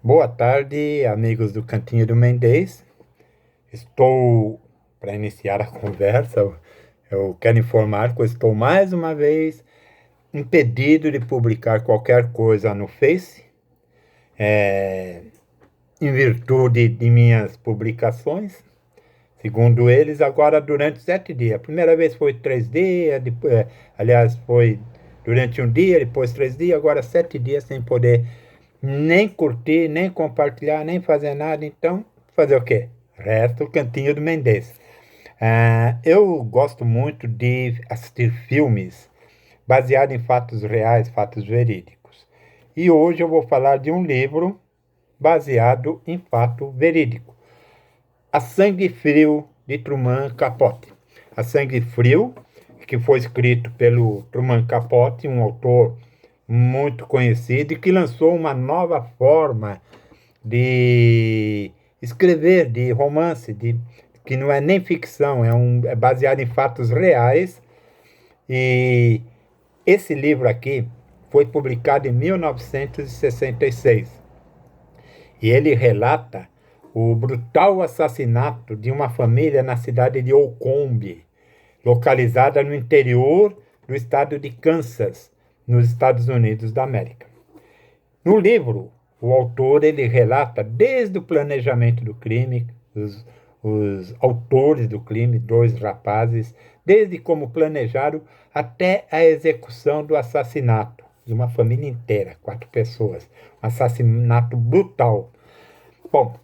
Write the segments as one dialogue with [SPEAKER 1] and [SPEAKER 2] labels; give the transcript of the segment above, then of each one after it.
[SPEAKER 1] Boa tarde, amigos do Cantinho do Mendez. Estou para iniciar a conversa. Eu quero informar que eu estou mais uma vez impedido de publicar qualquer coisa no Face, em virtude de minhas publicações. Segundo eles, agora durante 7 dias. A primeira vez foi 3 dias, depois, aliás, foi durante um dia, depois 3 dias, agora 7 dias sem poder nem curtir, nem compartilhar, nem fazer nada. Então, fazer o quê? Resta o Cantinho do Mendez. Eu gosto muito de assistir filmes baseados em fatos reais, fatos verídicos. E hoje eu vou falar de um livro baseado em fato verídico. A Sangue Frio, de Truman Capote. A Sangue Frio, que foi escrito pelo Truman Capote, um autor muito conhecido e que lançou uma nova forma de escrever, de romance, que não é nem ficção, é baseado em fatos reais. E esse livro aqui foi publicado em 1966 e ele relata o brutal assassinato de uma família na cidade de Oldcombe, localizada no interior do estado de Kansas, nos Estados Unidos da América. No livro, o autor ele relata desde o planejamento do crime, os autores do crime, dois rapazes, desde como planejaram até a execução do assassinato de uma família inteira, 4 pessoas. Um assassinato brutal. Bom,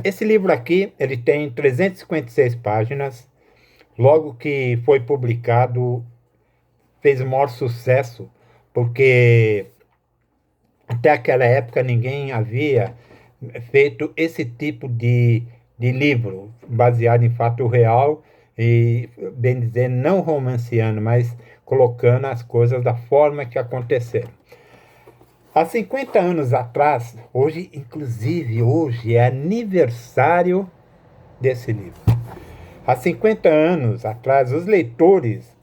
[SPEAKER 1] esse livro aqui ele tem 356 páginas. Logo que foi publicado, fez o maior sucesso, porque até aquela época ninguém havia feito esse tipo de livro baseado em fato real e, bem dizer, não romanceando, mas colocando as coisas da forma que aconteceram. Há 50 anos atrás, hoje, inclusive hoje, é aniversário desse livro. Há 50 anos atrás, os leitores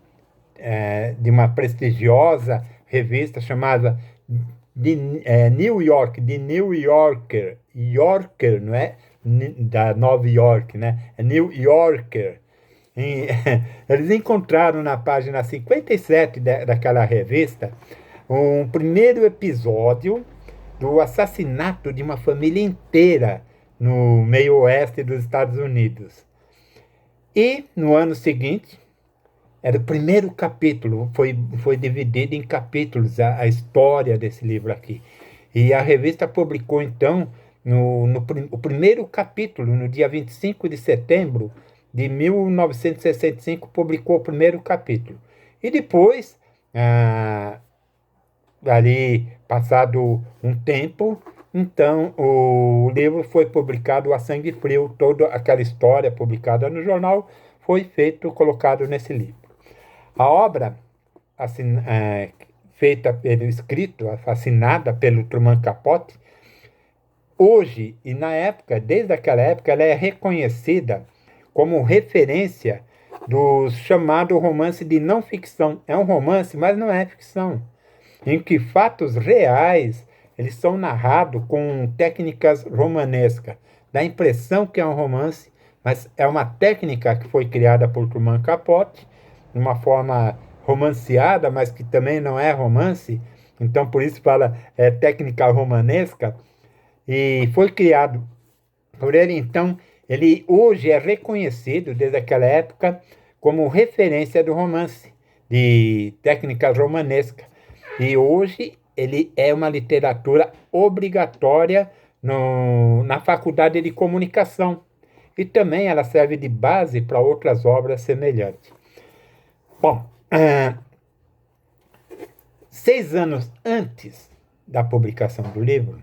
[SPEAKER 1] de uma prestigiosa revista chamada New York, de New Yorker, Yorker, não é da Nova York, né? É New Yorker. E, eles encontraram na página 57 daquela revista um primeiro episódio do assassinato de uma família inteira no meio oeste dos Estados Unidos. E no ano seguinte, era o primeiro capítulo, foi dividido em capítulos a história desse livro aqui. E a revista publicou, então, o primeiro capítulo, no dia 25 de setembro de 1965, publicou o primeiro capítulo. E depois, ali, passado um tempo, então o livro foi publicado a sangue frio, toda aquela história publicada no jornal foi colocado nesse livro. A obra feita pelo escrito, assinada pelo Truman Capote, hoje e na época, desde aquela época, ela é reconhecida como referência do chamado romance de não ficção. É um romance, mas não é ficção, em que fatos reais eles são narrados com técnicas romanescas. Dá a impressão que é um romance, mas é uma técnica que foi criada por Truman Capote, de uma forma romanceada, mas que também não é romance. Então, por isso fala técnica romanesca. E foi criado por ele. Então, ele hoje é reconhecido, desde aquela época, como referência do romance, de técnica romanesca. E hoje ele é uma literatura obrigatória na faculdade de comunicação. E também ela serve de base para outras obras semelhantes. Bom, 6 anos antes da publicação do livro,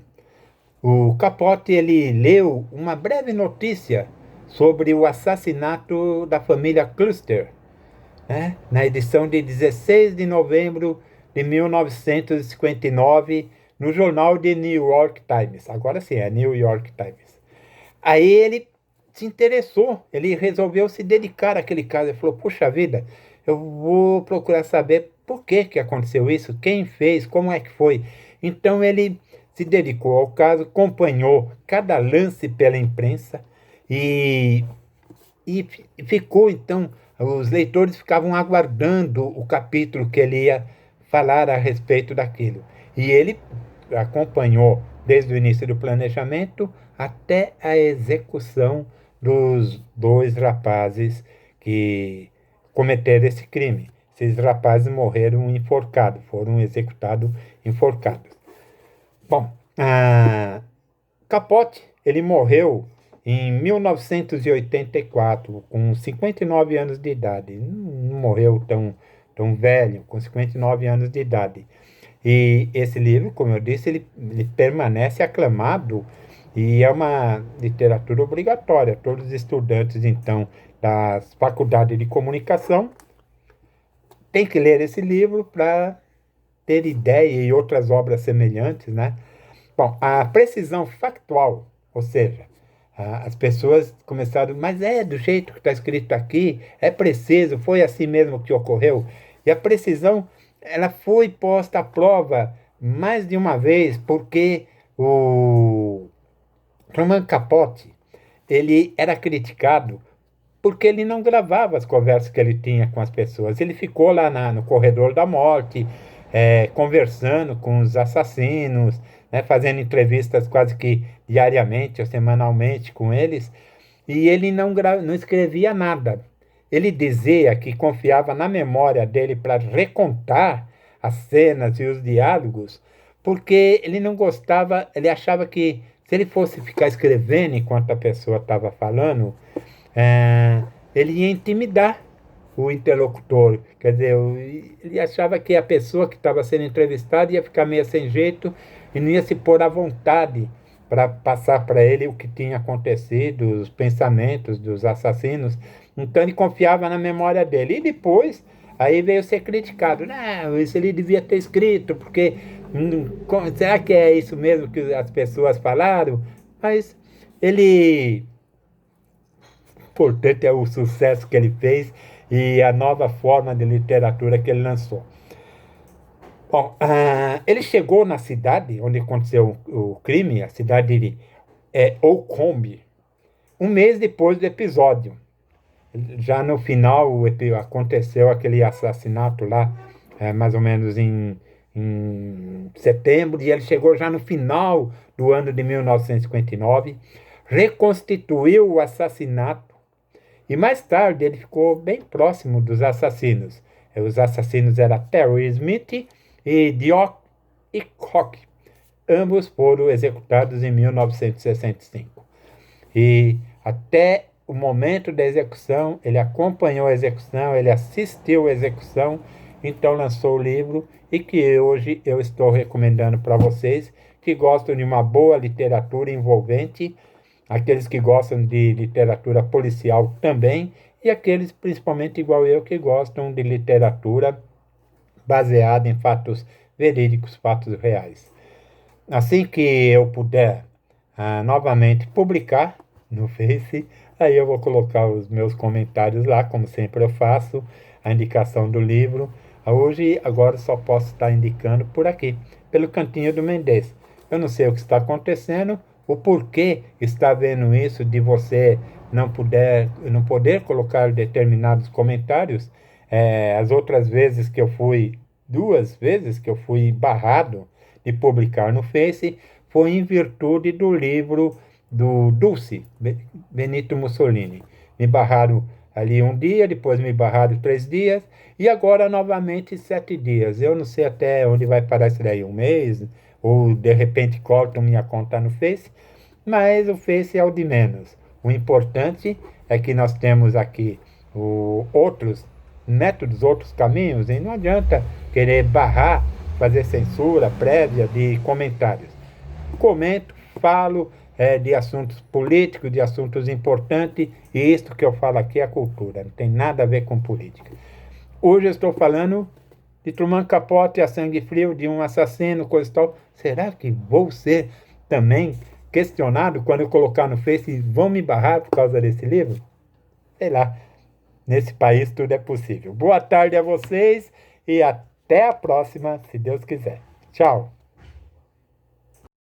[SPEAKER 1] o Capote ele leu uma breve notícia sobre o assassinato da família Cluster, né? Na edição de 16 de novembro de 1959, no jornal The New York Times. Agora sim, é New York Times. Aí ele se interessou, ele resolveu se dedicar àquele caso. Ele falou, puxa vida, eu vou procurar saber por que aconteceu isso, quem fez, como é que foi. Então ele se dedicou ao caso, acompanhou cada lance pela imprensa e, e ficou, então, os leitores ficavam aguardando o capítulo que ele ia falar a respeito daquilo. E ele acompanhou desde o início do planejamento até a execução dos dois rapazes que cometeram esse crime. Esses rapazes morreram enforcados, foram executados enforcados. Bom, Capote, ele morreu em 1984, com 59 anos de idade. Não morreu tão velho, com 59 anos de idade. E esse livro, como eu disse, ele permanece aclamado e é uma literatura obrigatória. Todos os estudantes, então, das faculdades de comunicação têm que ler esse livro para ter ideia e outras obras semelhantes, né? Bom, a precisão factual, ou seja, as pessoas começaram, mas é do jeito que está escrito aqui, é preciso, foi assim mesmo que ocorreu. E a precisão, ela foi posta à prova mais de uma vez, porque o Truman Capote, ele era criticado porque ele não gravava as conversas que ele tinha com as pessoas. Ele ficou lá no corredor da morte, conversando com os assassinos, né, fazendo entrevistas quase que diariamente ou semanalmente com eles, e ele não escrevia nada. Ele dizia que confiava na memória dele para recontar as cenas e os diálogos, porque ele não gostava, ele achava que se ele fosse ficar escrevendo enquanto a pessoa estava falando, ele ia intimidar o interlocutor. Quer dizer, ele achava que a pessoa que estava sendo entrevistada ia ficar meio sem jeito e não ia se pôr à vontade para passar para ele o que tinha acontecido, os pensamentos dos assassinos. Então ele confiava na memória dele. E depois, aí veio ser criticado. Não, isso ele devia ter escrito, porque será que é isso mesmo que as pessoas falaram? Mas ele... Importante é o sucesso que ele fez e a nova forma de literatura que ele lançou. Bom, ele chegou na cidade onde aconteceu o crime, a cidade de Oakland, um mês depois do episódio. Já no final aconteceu aquele assassinato lá, mais ou menos em setembro, e ele chegou já no final do ano de 1959, reconstituiu o assassinato. E mais tarde ele ficou bem próximo dos assassinos. Os assassinos eram Terry Smith e Doc Hickok. Ambos foram executados em 1965. E até o momento da execução, ele acompanhou a execução, ele assistiu à execução, então lançou o livro e que hoje eu estou recomendando para vocês que gostam de uma boa literatura envolvente, aqueles que gostam de literatura policial também, e aqueles, principalmente igual eu, que gostam de literatura baseada em fatos verídicos, fatos reais. Assim que eu puder novamente publicar no Face, aí eu vou colocar os meus comentários lá, como sempre eu faço, a indicação do livro. Hoje, agora só posso estar indicando por aqui, pelo Cantinho do Mendes. Eu não sei o que está acontecendo, o porquê está vendo isso de você não poder colocar determinados comentários. As outras vezes que eu fui, 2 vezes que eu fui barrado de publicar no Face, foi em virtude do livro do Dulce, Benito Mussolini. Me barraram ali um dia, depois me barraram 3 dias, e agora novamente 7 dias. Eu não sei até onde vai parar isso daí, um mês, ou de repente cortam minha conta no Face, mas o Face é o de menos. O importante é que nós temos aqui outros métodos, outros caminhos, e não adianta querer barrar, fazer censura prévia de comentários. Comento, falo de assuntos políticos, de assuntos importantes, e isto que eu falo aqui é cultura, não tem nada a ver com política. Hoje eu estou falando de Truman Capote a sangue frio, de um assassino, coisa e tal. Será que vou ser também questionado quando eu colocar no Face e vão me barrar por causa desse livro? Sei lá, nesse país tudo é possível. Boa tarde a vocês e até a próxima, se Deus quiser. Tchau.